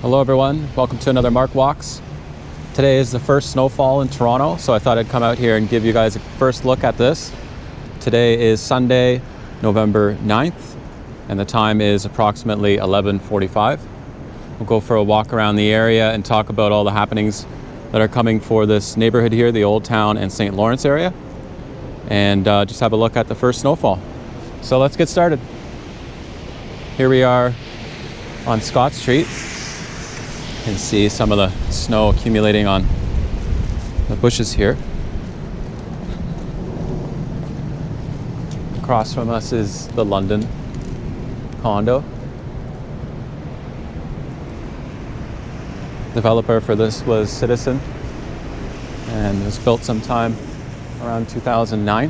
Hello everyone, welcome to another Mark Walks. Today is the first snowfall in Toronto, so I thought I'd come out here and give you guys a first look at this. Today is Sunday, November 9th, and the time is approximately 11:45. We'll go for a walk around the area and talk about all the happenings that are coming for this neighborhood here, the Old Town and St. Lawrence area, and just have a look at the first snowfall. So let's get started. Here we are on Scott Street. You can see some of the snow accumulating on the bushes here. Across from us is the London condo. Developer for this was Citizen and was built sometime around 2009.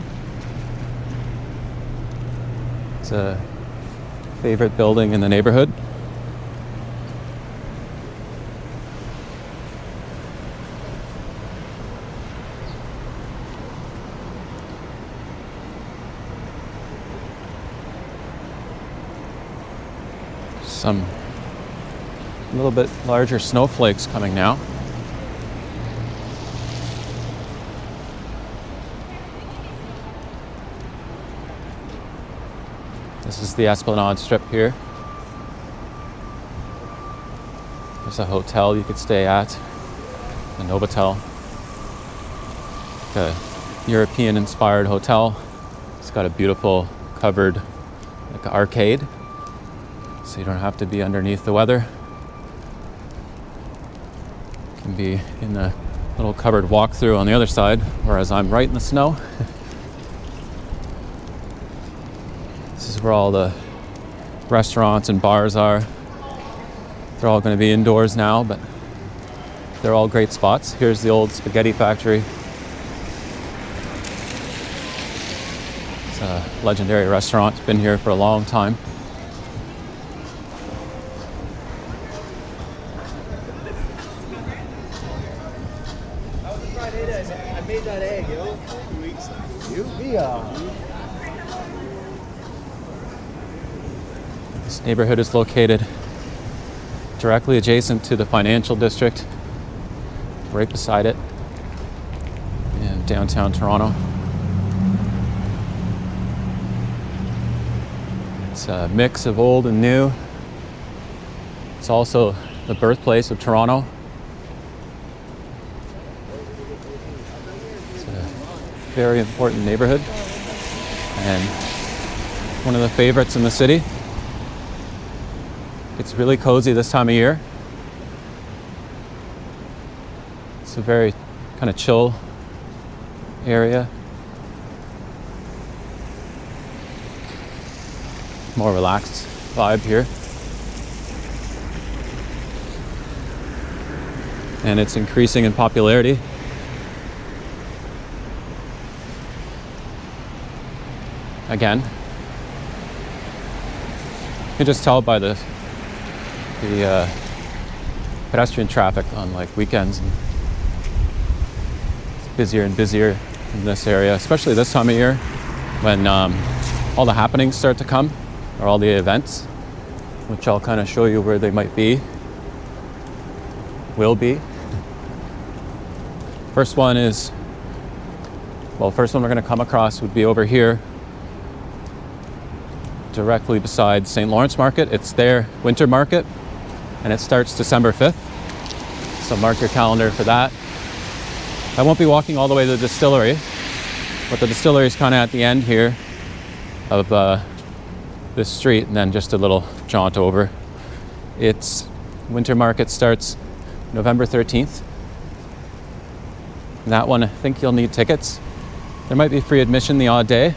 It's a favorite building in the neighborhood. Some a little bit larger snowflakes coming now. This is the Esplanade Strip here. There's a hotel you could stay at, the Novotel. A European-inspired hotel. It's got a beautiful covered arcade, so you don't have to be underneath the weather. You can be in the little covered walk-through on the other side, whereas I'm right in the snow. This is where all the restaurants and bars are. They're all going to be indoors now, but they're all great spots. Here's the old spaghetti factory. It's a legendary restaurant. It's been here for a long time. I made that egg, yo. 2 weeks. This neighborhood is located directly adjacent to the financial district, right beside it in downtown Toronto. It's a mix of old and new. It's also the birthplace of Toronto. Very important neighborhood and one of the favorites in the city. It's really cozy this time of year. It's a very kind of chill area. More relaxed vibe here. And it's increasing in popularity. Again, you can just tell by the pedestrian traffic on like weekends. It's busier and busier in this area, especially this time of year when all the happenings start to come, or all the events, which I'll kind of show you where they might be, will be. First one we're going to come across would be over here, directly beside St. Lawrence Market. It's their winter market, and it starts December 5th. So mark your calendar for that. I won't be walking all the way to the distillery, but the distillery is kind of at the end here of this street, and then just a little jaunt over. Its winter market starts November 13th. And that one, I think you'll need tickets. There might be free admission the odd day.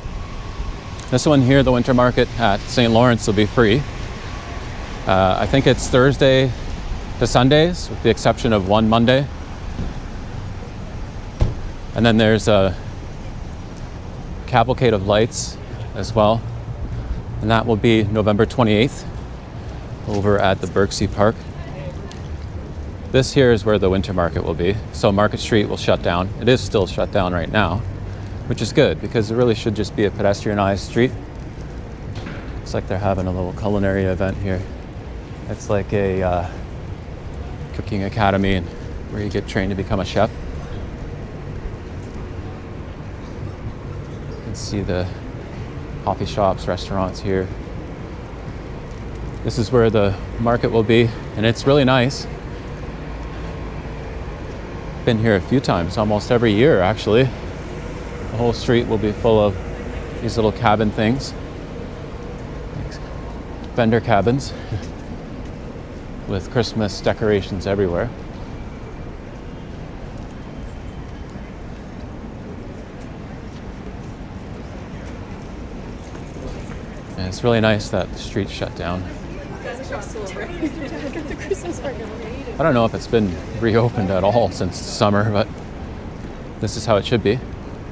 This one here, the winter market at St. Lawrence, will be free. I think it's Thursday to Sundays, with the exception of one Monday. And then there's a Cavalcade of Lights as well. And that will be November 28th over at the Berczy Park. This here is where the winter market will be. So Market Street will shut down. It is still shut down right now, which is good because it really should just be a pedestrianized street. Looks like they're having a little culinary event here. It's like a cooking academy and where you get trained to become a chef. You can see the coffee shops, restaurants here. This is where the market will be, and it's really nice. Been here a few times, almost every year actually. The whole street will be full of these little cabin things, vendor cabins with Christmas decorations everywhere. And it's really nice that the street's shut down. I don't know if it's been reopened at all since summer, but this is how it should be.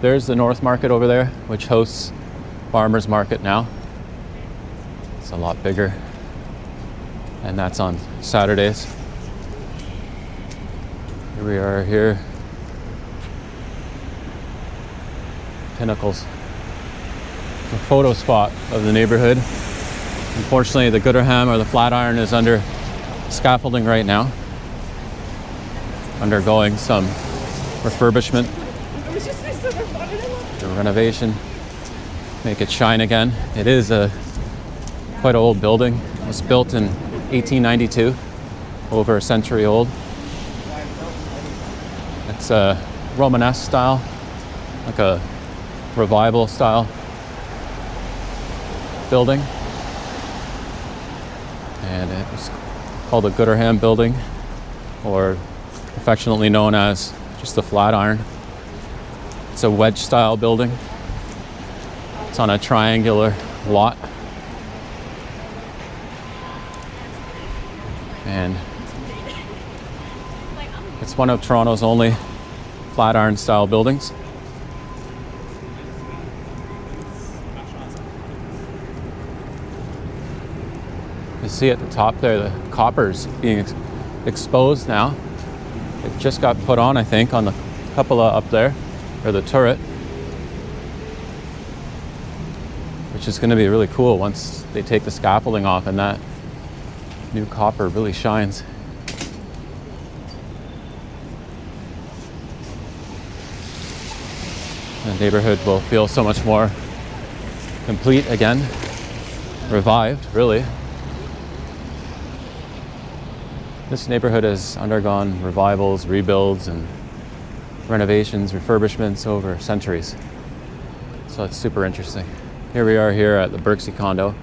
There's the North Market over there, which hosts Farmers Market now. It's a lot bigger, and that's on Saturdays. Here we are here. Pinnacles. A photo spot of the neighborhood. Unfortunately, the Gooderham or the Flatiron is under scaffolding right now, undergoing some refurbishment, the renovation, make it shine again. It is a quite old building. It was built in 1892, over a century old. It's a Romanesque style, like a revival style building. And it was called the Gooderham building, or affectionately known as just the Flatiron. It's a wedge style building. It's on a triangular lot. And it's one of Toronto's only Flatiron style buildings. You see at the top there, the copper's being exposed now. It just got put on, I think, on the cupola up there, or the turret, which is going to be really cool once they take the scaffolding off and that new copper really shines. The neighborhood will feel so much more complete again, revived, really. This neighborhood has undergone revivals, rebuilds, and renovations, refurbishments over centuries. So it's super interesting. Here we are here at the Berczy condo.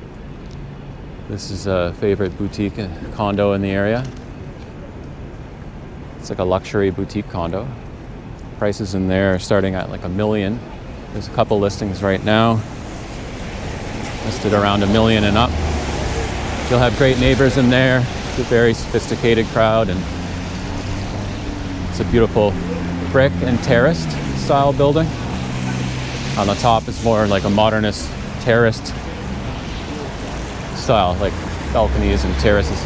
This is a favorite boutique condo in the area. It's like a luxury boutique condo. Prices in there are starting at like $1 million. There's a couple listings right now, listed around $1 million and up. You'll have great neighbors in there. It's a very sophisticated crowd, and it's a beautiful brick and terraced style building. On the top is more like a modernist terraced style, like balconies and terraces.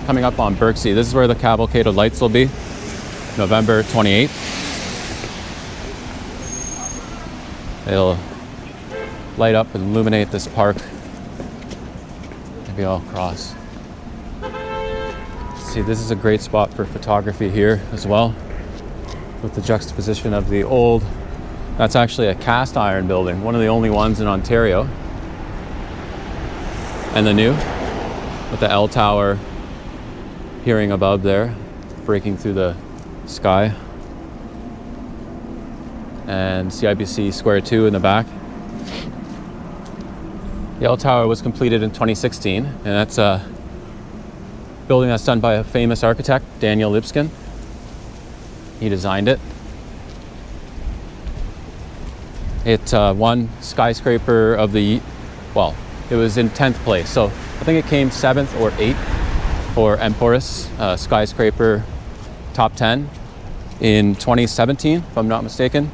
Coming up on Berczy, this is where the Cavalcade of Lights will be, November 28th. It'll light up and illuminate this park. Maybe I'll cross. See, this is a great spot for photography here as well, with the juxtaposition of the old, that's actually a cast iron building, one of the only ones in Ontario, and the new, with the L tower peering above there, breaking through the sky, and CIBC Square 2 in the back. The L Tower was completed in 2016, and that's a building that's done by a famous architect, Daniel Lipskin. He designed it. It won Skyscraper of the, well, it was in 10th place. So I think it came 7th or 8th for Emporis Skyscraper Top 10 in 2017, if I'm not mistaken.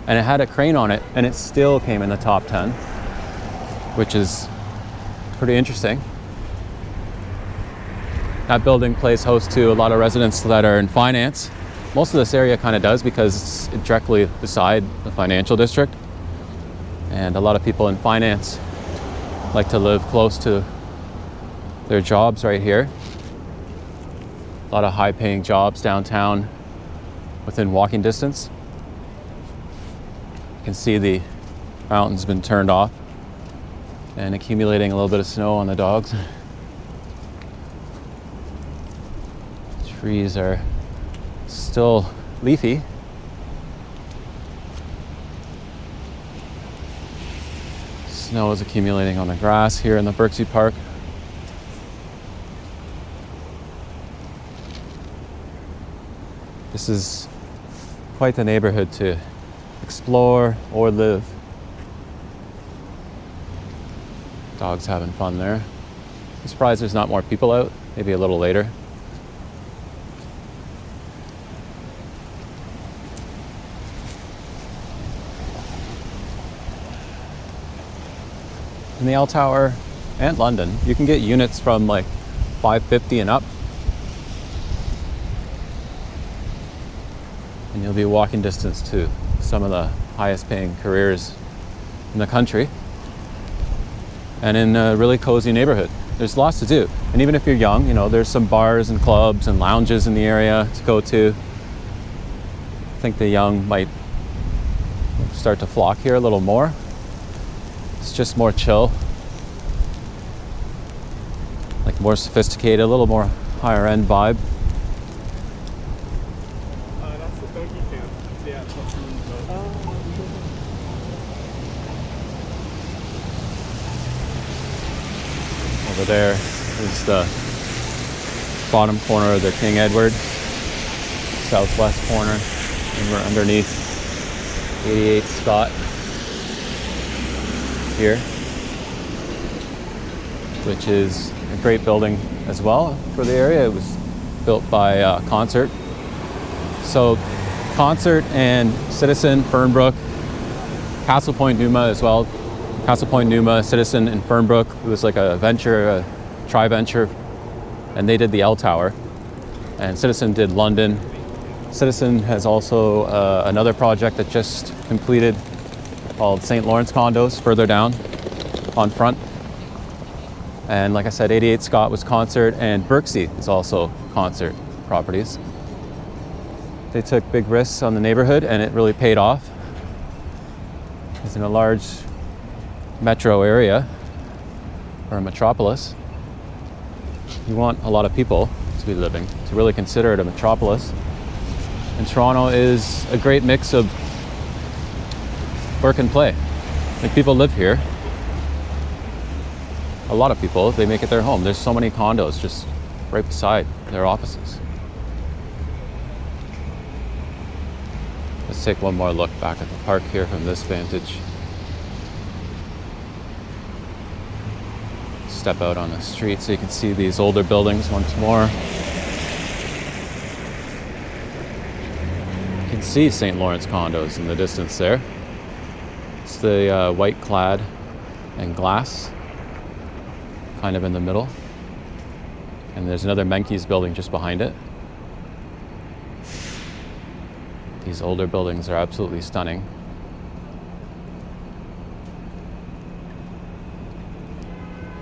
And it had a crane on it, and it still came in the top 10. Which is pretty interesting. That building plays host to a lot of residents that are in finance. Most of this area kind of does because it's directly beside the financial district. And a lot of people in finance like to live close to their jobs right here. A lot of high-paying jobs downtown within walking distance. You can see the fountain's been turned off and accumulating a little bit of snow on the dogs. Trees are still leafy. Snow is accumulating on the grass here in the Berczy Park. This is quite the neighborhood to explore or live. Dogs having fun there. I'm surprised there's not more people out, maybe a little later. In the L Tower and London, you can get units from like $550 and up. And you'll be walking distance to some of the highest paying careers in the country. And in a really cozy neighborhood. There's lots to do. And even if you're young, you know, there's some bars and clubs and lounges in the area to go to. I think the young might start to flock here a little more. It's just more chill. Like more sophisticated, a little more higher end vibe. That's the donkey camp. Yeah, Over there is the bottom corner of the King Edward, southwest corner, and we're underneath 88 Scott here, which is a great building as well for the area. It was built by Concert. So Concert and Citizen, Fernbrook, Castle Point Numa as well. Castle Point Numa, Citizen, and Fernbrook. It was like a venture, a tri-venture, and they did the L Tower. And Citizen did London. Citizen has also another project that just completed called St. Lawrence Condos further down on front. And like I said, 88 Scott was Concert, and Berczy is also Concert properties. They took big risks on the neighborhood and it really paid off. It's in a large metro area or a metropolis. You want a lot of people to be living, to really consider it a metropolis. And Toronto is a great mix of work and play. Like, people live here. A lot of people, they make it their home. There's so many condos just right beside their offices. Let's take one more look back at the park here from this vantage. Step out on the street so you can see these older buildings once more. You can see St. Lawrence Condos in the distance there. It's the white clad and glass, kind of in the middle. And there's another Menkes building just behind it. These older buildings are absolutely stunning.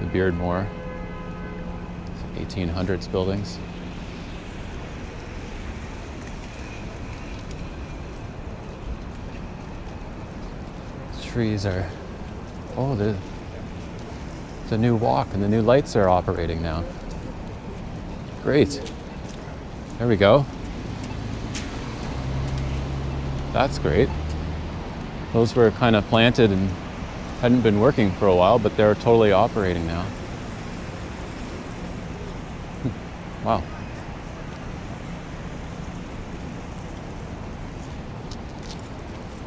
The Beardmore, 1800s buildings. Trees are, oh, there's a new walk and the new lights are operating now. Great. There we go. That's great. Those were kind of planted and hadn't been working for a while, but they're totally operating now. Wow.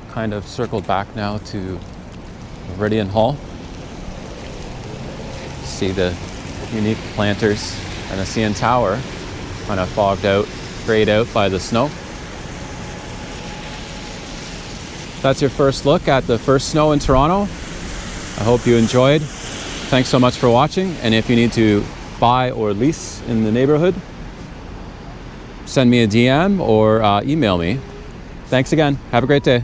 Kind of circled back now to Meridian Hall. See the unique planters and the CN Tower kind of fogged out, grayed out by the snow. That's your first look at the first snow in Toronto. I hope you enjoyed. Thanks so much for watching. And if you need to buy or lease in the neighborhood, send me a DM or email me. Thanks again. Have a great day.